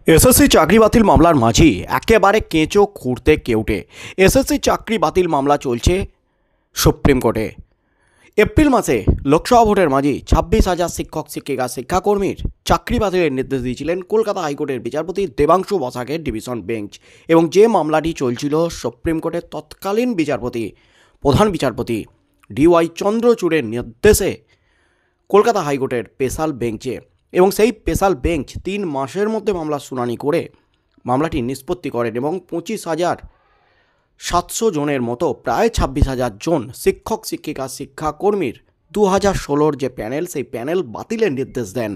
SSC চাকরি বাতিল মামলার মাঝি একেবারে কেঁচো খুঁড়তে কেউটে। এসএসসি চাকরি বাতিল মামলা চলছে সুপ্রিম কোর্টে। এপ্রিল মাসে লোকসভা ভোটের মাঝি 26,000 শিক্ষক শিক্ষিকা শিক্ষাকর্মীর চাকরি বাতিলের নির্দেশ দিয়েছিলেন কলকাতা হাইকোর্টের বিচারপতি দেবাংশু বসাকের ডিভিশন বেঞ্চ। এবং যে মামলাটি চলছিল সুপ্রিম কোর্টের তৎকালীন বিচারপতি প্রধান বিচারপতি ডিওয়াই চন্দ্রচূড়ের নির্দেশে কলকাতা হাইকোর্টের স্পেশাল বেঞ্চে, এবং সেই স্পেশাল বেঞ্চ 3 মাসের মধ্যে মামলা শুনানি করে মামলাটি নিষ্পত্তি করেন এবং 25,700 জনের মতো প্রায় 26,000 জন শিক্ষক শিক্ষিকা শিক্ষাকর্মীর 2016 যে প্যানেল, সেই প্যানেল বাতিলের নির্দেশ দেন।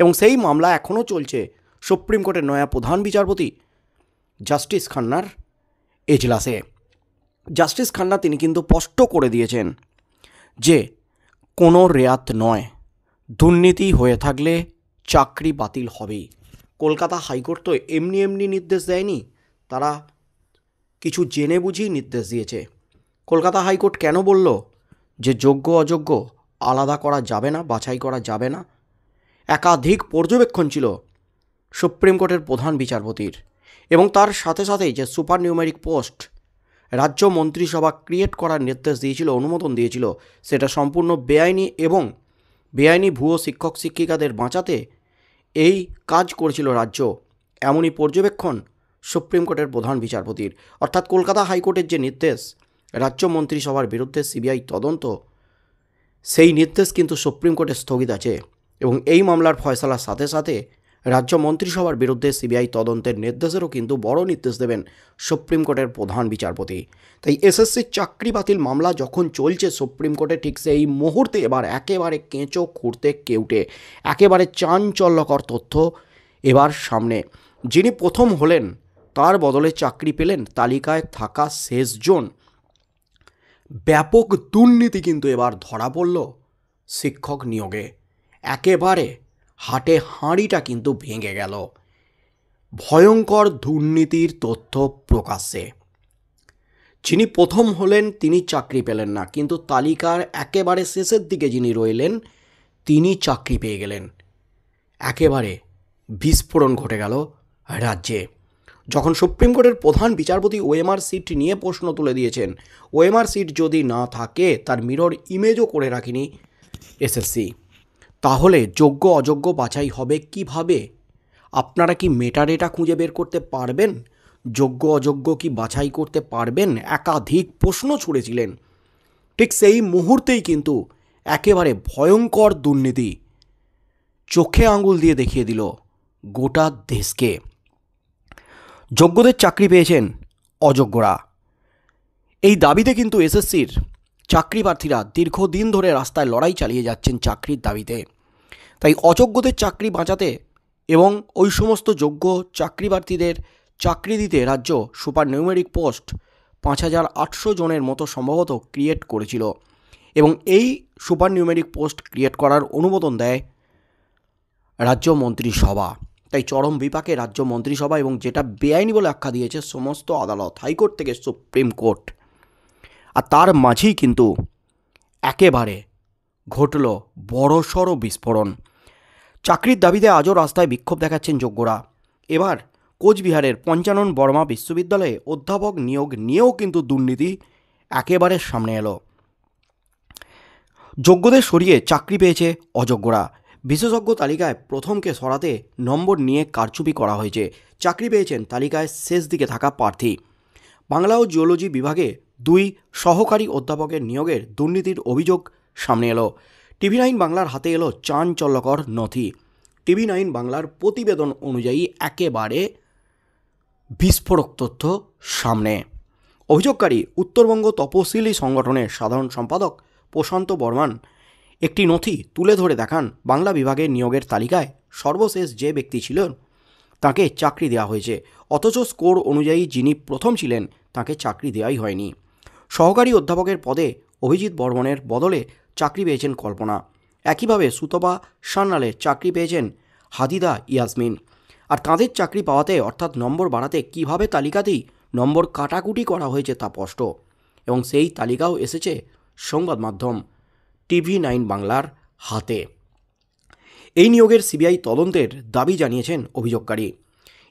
এবং সেই মামলা এখনও চলছে সুপ্রিম কোর্টের নয়া প্রধান বিচারপতি জাস্টিস খান্নার এজলাসে। জাস্টিস খান্না তিনি কিন্তু স্পষ্ট করে দিয়েছেন যে কোনো রেয়াত নয়, দুর্নীতি হয়ে থাকলে চাকরি বাতিল হবেই। কলকাতা হাইকোর্ট তো এমনি এমনি নির্দেশ দেয়নি, তারা কিছু জেনে বুঝেই নির্দেশ দিয়েছে। কলকাতা হাইকোর্ট কেন বলল যে যোগ্য অযোগ্য আলাদা করা যাবে না, বাছাই করা যাবে না? একাধিক পর্যবেক্ষণ ছিল সুপ্রিম কোর্টের প্রধান বিচারপতির, এবং তার সাথে সাথেই যে সুপার নিউমেরিক পোস্ট রাজ্য মন্ত্রিসভা ক্রিয়েট করার নির্দেশ দিয়েছিল, অনুমোদন দিয়েছিল, সেটা সম্পূর্ণ বেআইনি এবং বেআইনি ভুয়ো শিক্ষক শিক্ষিকাদের বাঁচাতে এই কাজ করেছিল রাজ্য। এমনই পর্যবেক্ষণ সুপ্রিম কোর্টের প্রধান বিচারপতির। অর্থাৎ কলকাতা হাইকোর্টের যে নির্দেশ রাজ্য মন্ত্রিসভার বিরুদ্ধে সিবিআই তদন্ত, সেই নির্দেশ কিন্তু সুপ্রিম কোর্টে স্থগিত আছে। এবং এই মামলার ফয়সালার সাথে সাথে রাজ্য মন্ত্রিসভার বিরুদ্ধে সিবিআই তদন্তের নির্দেশেরও কিন্তু বড় নির্দেশ দেবেন সুপ্রিম কোর্টের প্রধান বিচারপতি। তাই এসএসসির চাকরি বাতিল মামলা যখন চলছে সুপ্রিম কোর্টে, ঠিক সেই মুহূর্তে এবার একেবারে কেঁচো খুঁড়তে কেউটে একেবারে চাঞ্চল্যকর তথ্য এবার সামনে। যিনি প্রথম হলেন তার বদলে চাকরি পেলেন তালিকায় থাকা শেষজন। ব্যাপক দুর্নীতি কিন্তু এবার ধরা পড়ল শিক্ষক নিয়োগে। একেবারে হাটে হাঁড়িটা কিন্তু ভেঙে গেল। ভয়ঙ্কর দুর্নীতির তথ্য প্রকাশ্যে। যিনি প্রথম হলেন তিনি চাকরি পেলেন না, কিন্তু তালিকার একেবারে শেষের দিকে যিনি রইলেন তিনি চাকরি পেয়ে গেলেন। একেবারে বিস্ফোরণ ঘটে গেল রাজ্যে। যখন সুপ্রিম কোর্টের প্রধান বিচারপতি ওএমআর সিট নিয়ে প্রশ্ন তুলে দিয়েছেন, ওএমআর সিট যদি না থাকে তার মিরর ইমেজও করে রাখিনি এসএসসি, তাহলে যোগ্য অযোগ্য বাছাই হবে কিভাবে? আপনারা কি মেটাডেটা খুঁজে বের করতে পারবেন? যোগ্য অযোগ্য কি বাছাই করতে পারবেন? একাধিক প্রশ্ন ছুড়েছিলেন। ঠিক সেই মুহূর্তেই কিন্তু একেবারে ভয়ঙ্কর দুর্নীতি চোখে আঙুল দিয়ে দেখিয়ে দিল গোটা দেশকে। যোগ্যদের চাকরি পেয়েছেন অযোগ্যরা, এই দাবিতে কিন্তু এসএসসির চাকরি প্রার্থীরা দীর্ঘদিন ধরে রাস্তায় লড়াই চালিয়ে যাচ্ছেন চাকরির দাবিতে। তাই অযোগ্যদের চাকরি বাঁচাতে এবং ওই সমস্ত যোগ্য চাকরি প্রার্থীদের চাকরি দিতে রাজ্য সুপার নিউমেরিক পোস্ট 5,800 জনের মতো সম্ভবত ক্রিয়েট করেছিল। এবং এই সুপার নিউমেরিক পোস্ট ক্রিয়েট করার অনুমোদন দেয় রাজ্য মন্ত্রিসভা। তাই চরম বিপাকে রাজ্য মন্ত্রিসভা, এবং যেটা বেআইনি বলে আখ্যা দিয়েছে সমস্ত আদালত, হাইকোর্ট থেকে সুপ্রিম কোর্ট। আর তার মাঝেই কিন্তু একেবারে ঘটল বড়সড় বিস্ফোরণ। চাকরির দাবিতে আজও রাস্তায় বিক্ষোভ দেখাচ্ছেন যোগ্যরা। এবার কোচবিহারের পঞ্চানন বর্মা বিশ্ববিদ্যালয়ে অধ্যাপক নিয়োগ নিয়েও কিন্তু দুর্নীতি একেবারে সামনে এলো। যোগ্যদের সরিয়ে চাকরি পেয়েছে অযোগ্যরা। বিশেষজ্ঞ তালিকায় প্রথমকে সরাতে নম্বর নিয়ে কারচুপি করা হয়েছে। চাকরি পেয়েছেন তালিকায় শেষ দিকে থাকা প্রার্থী। বাংলা ও জিওলজি বিভাগে 2 সহকারী অধ্যাপকের নিয়োগের দুর্নীতির অভিযোগ সামনে এলো। TV9 বাংলার হাতে এলো চাঞ্চল্যকর নথি। TV9 বাংলার প্রতিবেদন অনুযায়ী একেবারে বিস্ফোরক তথ্য সামনে। অভিযোগকারী উত্তরবঙ্গ তপশিলি সংগঠনের সাধারণ সম্পাদক প্রশান্ত বর্মন একটি নথি তুলে ধরে দেখান বাংলা বিভাগের নিয়োগের তালিকায় সর্বশেষ যে ব্যক্তি ছিলেন তাকে চাকরি দেওয়া হয়েছে, অথচ স্কোর অনুযায়ী যিনি প্রথম ছিলেন তাকে চাকরি দেওয়াই হয়নি। সহকারী অধ্যাপকের পদে অভিজিৎ বর্মনের বদলে চাকরি পেয়েছেন কল্পনা। একইভাবে সুতপা সান্যালের চাকরি পেয়েছেন হাদিদা ইয়াসমিন। আর তাঁদের চাকরি পাওয়াতে অর্থাৎ নম্বর বাড়াতে কিভাবে তালিকাতেই নম্বর কাটাকুটি করা হয়েছে তা স্পষ্ট। এবং সেই তালিকাও এসেছে সংবাদ মাধ্যম TV9 বাংলার হাতে। এই নিয়োগের সিবিআই তদন্তের দাবি জানিয়েছেন অভিযোগকারী।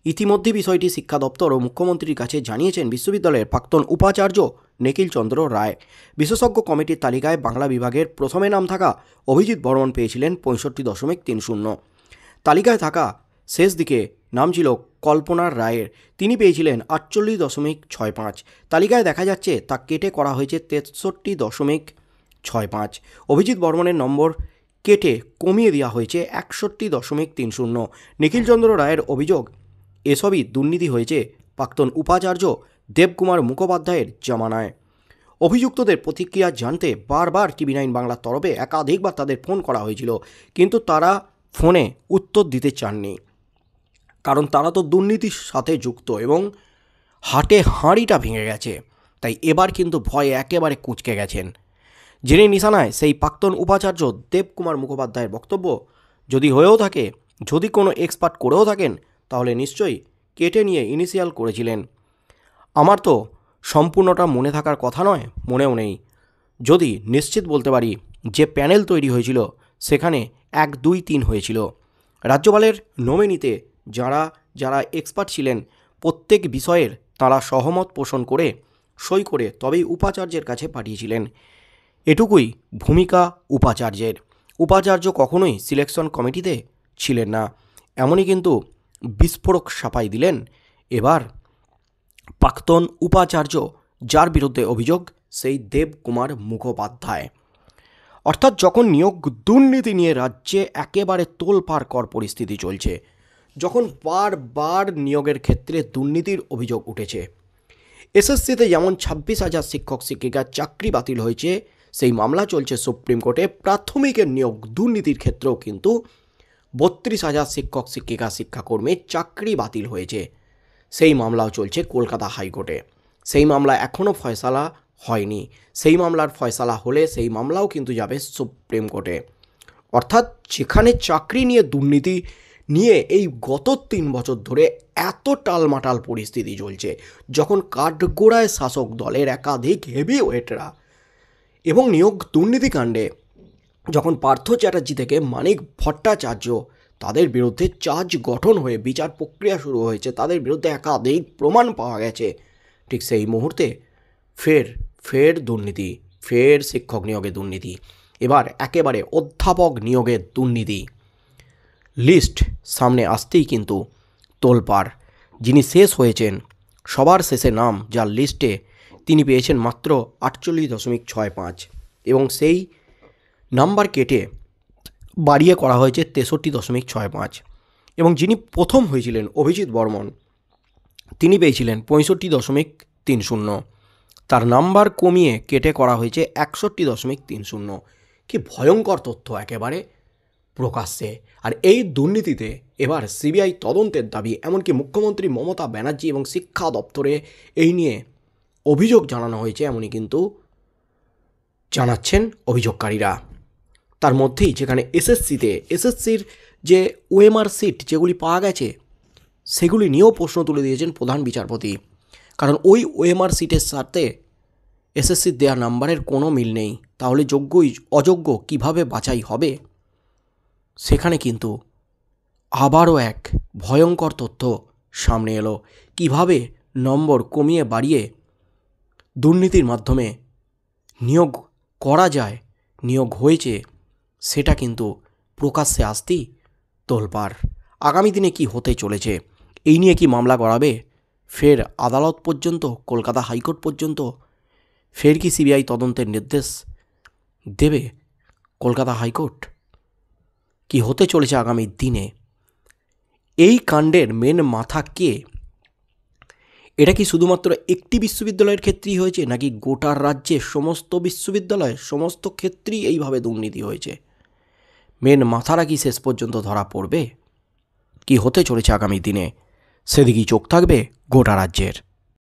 ইতিমধ্যে বিষয়টি শিক্ষা দপ্তর ও মুখ্যমন্ত্রীর কাছে জানিয়েছেন বিশ্ববিদ্যালয়ের প্রাক্তন উপাচার্য নিখিল চন্দ্র রায়। বিশেষজ্ঞ কমিটির তালিকায় বাংলা বিভাগের প্রথমে নাম থাকা অভিজিৎ বর্মন পেয়েছিলেন 65.30। তালিকায় থাকা শেষ দিকে নাম ছিল কল্পনার রায়ের, তিনি পেয়েছিলেন 48.65। তালিকায় দেখা যাচ্ছে তা কেটে করা হয়েছে 63.65। অভিজিৎ বর্মনের নম্বর কেটে কমিয়ে দেওয়া হয়েছে 61.30। নিখিল চন্দ্র রায়ের অভিযোগ, এসবই দুর্নীতি হয়েছে প্রাক্তন উপাচার্য দেবকুমার মুখোপাধ্যায়ের জামানায়। অভিযুক্তদের প্রতিক্রিয়া জানতে বারবার TV9 বাংলার তরফে একাধিকবার তাদের ফোন করা হয়েছিল, কিন্তু তারা ফোনে উত্তর দিতে চাননি, কারণ তারা তো দুর্নীতির সাথে যুক্ত এবং হাটে হাঁড়িটা ভেঙে গেছে। তাই এবার কিন্তু ভয়ে একেবারে কুঁচকে গেছেন। যিনি নিশানায় সেই প্রাক্তন উপাচার্য দেবকুমার মুখোপাধ্যায়ের বক্তব্য, যদি হয়েও থাকে, যদি কোনো এক্সপার্ট করেও থাকেন, তাহলে নিশ্চয়ই কেটে নিয়ে ইনিশিয়াল করেছিলেন। আমার তো সম্পূর্ণটা মনে থাকার কথা নয়, মনেও নেই। যদি নিশ্চিত বলতে পারি যে প্যানেল তৈরি হয়েছিল সেখানে 1, 2, 3 হয়েছিল। রাজ্যপালের নমিনিতে যারা যারা এক্সপার্ট ছিলেন প্রত্যেক বিষয়ের তারা সহমত পোষণ করে সই করে তবেই উপাচার্যের কাছে পাঠিয়েছিলেন। এটুকুই ভূমিকা উপাচার্যের। উপাচার্য কখনোই সিলেকশন কমিটিতে ছিলেন না। এমনই কিন্তু বিস্ফোরক সাফাই দিলেন এবার প্রাক্তন উপাচার্য, যার বিরুদ্ধে অভিযোগ সেই দেবকুমার মুখোপাধ্যায়। অর্থাৎ যখন নিয়োগ দুর্নীতি নিয়ে রাজ্যে একেবারে তোলপাড় কর পরিস্থিতি চলছে, যখন বারবার নিয়োগের ক্ষেত্রে দুর্নীতির অভিযোগ উঠেছে, এসএসসিতে যেমন 26,000 শিক্ষক শিক্ষিকার চাকরি বাতিল হয়েছে, সেই মামলা চলছে সুপ্রিম কোর্টে। প্রাথমিকের নিয়োগ দুর্নীতির ক্ষেত্রেও কিন্তু 32,000 শিক্ষক শিক্ষিকা শিক্ষাকর্মীর চাকরি বাতিল হয়েছে, সেই মামলাও চলছে কলকাতা হাইকোর্টে। সেই মামলা এখনও ফয়সালা হয়নি। সেই মামলার ফয়সালা হলে সেই মামলাও কিন্তু যাবে সুপ্রিম কোর্টে। অর্থাৎ যেখানে চাকরি নিয়ে দুর্নীতি নিয়ে এই গত 3 বছর ধরে এত টালমাটাল পরিস্থিতি চলছে, যখন কাঠগোড়ায় শাসক দলের একাধিক হেভি ওয়েটরা এবং নিয়োগ দুর্নীতিকাণ্ডে যখন পার্থ চ্যাটার্জি থেকে মানিক ভট্টাচার্য তাদের বিরুদ্ধে চার্জ গঠন হয়ে বিচার প্রক্রিয়া শুরু হয়েছে, তাদের বিরুদ্ধে একাধিক প্রমাণ পাওয়া গেছে, ঠিক সেই মুহূর্তে ফের দুর্নীতি, ফের শিক্ষক নিয়োগে দুর্নীতি, এবার একেবারে অধ্যাপক নিয়োগের দুর্নীতি। লিস্ট সামনে আসতেই কিন্তু তোলপাড়। যিনি শেষ হয়েছেন, সবার শেষে নাম যার লিস্টে, তিনি পেয়েছেন মাত্র 48.65 এবং সেই নাম্বার কেটে বাড়িয়ে করা হয়েছে 63.65। এবং যিনি প্রথম হয়েছিলেন অভিজিৎ বর্মন, তিনি পেয়েছিলেন 65.30। তার নাম্বার কমিয়ে কেটে করা হয়েছে 61.30। কি ভয়ঙ্কর তথ্য একেবারে প্রকাশ্যে। আর এই দুর্নীতিতে এবার সিবিআই তদন্তের দাবি, এমনকি মুখ্যমন্ত্রী মমতা ব্যানার্জি এবং শিক্ষা দপ্তরে এই নিয়ে অভিযোগ জানানো হয়েছে, এমনই কিন্তু জানাচ্ছেন অভিযোগকারীরা। তার মধ্যেই যেখানে এসএসসির যে ওএমআর সিট যেগুলি পাওয়া গেছে সেগুলি নিয়েও প্রশ্ন তুলে দিয়েছেন প্রধান বিচারপতি, কারণ ওই ওএমআর সিটের সাথে এসএসসির দেওয়া নাম্বারের কোনো মিল নেই। তাহলে অযোগ্য কিভাবে বাছাই হবে? সেখানে কিন্তু আবারও এক ভয়ঙ্কর তথ্য সামনে এলো। কিভাবে নম্বর কমিয়ে বাড়িয়ে দুর্নীতির মাধ্যমে নিয়োগ করা যায়, নিয়োগ হয়েছে, সেটা কিন্তু প্রকাশ্যে আসতেই তোলপাড়। আগামী দিনে কি হতে চলেছে, এই নিয়ে কি মামলা গড়াবে ফের আদালত পর্যন্ত, কলকাতা হাইকোর্ট পর্যন্ত? ফের কি সিবিআই তদন্তের নির্দেশ দেবে কলকাতা হাইকোর্ট? কি হতে চলেছে আগামী দিনে? এই কাণ্ডের মেন মাথা কে? এটা কি শুধুমাত্র একটি বিশ্ববিদ্যালয়ের ক্ষেত্রেই হয়েছে, নাকি গোটা রাজ্যে সমস্ত বিশ্ববিদ্যালয়, সমস্ত ক্ষেত্রেই এইভাবে দুর্নীতি হয়েছে? মেন মাথারা কি শেষ পর্যন্ত ধরা পড়বে? কি হতে চলেছে আগামী দিনে, সেদিকেই চোখ থাকবে গোটা রাজ্যের।